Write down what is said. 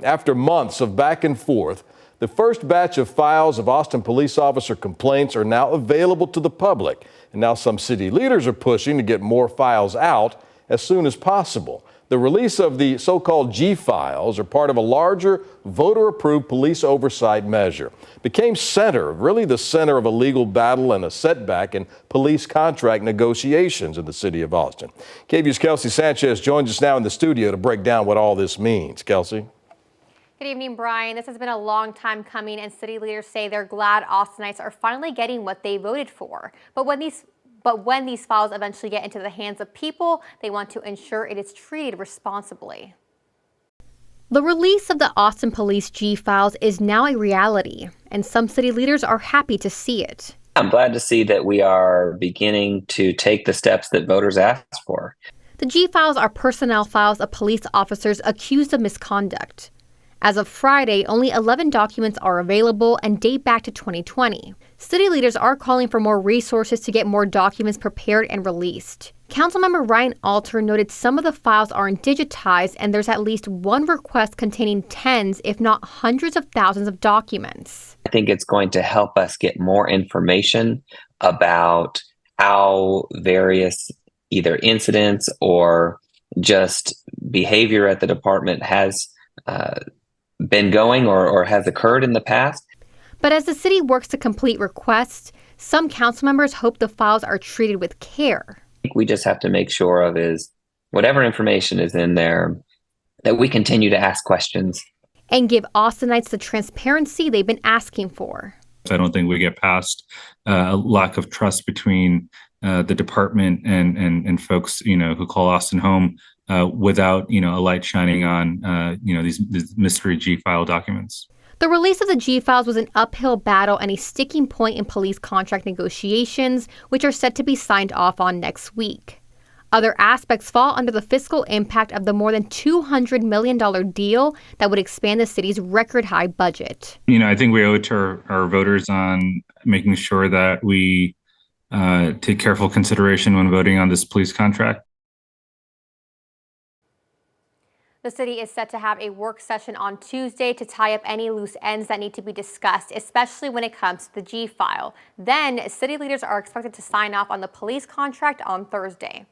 After months of back and forth, the first batch of files of Austin police officer complaints are now available to the public. And now some city leaders are pushing to get more files out as soon as possible. The release of the so-called G files are part of a larger voter-approved police oversight measure. Became really the center of a legal battle and a setback in police contract negotiations in the city of Austin. KVUE's Kelsey Sanchez joins us now in the studio to break down what all this means. Kelsey. Good evening, Brian. This has been a long time coming, and city leaders say they're glad Austinites are finally getting what they voted for. But when these files eventually get into the hands of people, they want to ensure it is treated responsibly. The release of the Austin Police G files is now a reality, and some city leaders are happy to see it. I'm glad to see that we are beginning to take the steps that voters asked for. The G files are personnel files of police officers accused of misconduct. As of Friday, only 11 documents are available and date back to 2020. City leaders are calling for more resources to get more documents prepared and released. Councilmember Ryan Alter noted some of the files aren't digitized and there's at least one request containing tens, if not hundreds of thousands of documents. I think it's going to help us get more information about how various either incidents or just behavior at the department has been going or has occurred in the past. But as the city works to complete requests, some council members hope the files are treated with care. We just have to make sure of is whatever information is in there, that we continue to ask questions. And give Austinites the transparency they've been asking for. I don't think we get past a lack of trust between the department and folks, who call Austin home without, a light shining on, these mystery G file documents. The release of the G files was an uphill battle and a sticking point in police contract negotiations, which are set to be signed off on next week. Other aspects fall under the fiscal impact of the more than $200 million deal that would expand the city's record high budget. I think we owe it to our voters on making sure that we take careful consideration when voting on this police contract. The city is set to have a work session on Tuesday to tie up any loose ends that need to be discussed, especially when it comes to the G file. Then, city leaders are expected to sign off on the police contract on Thursday.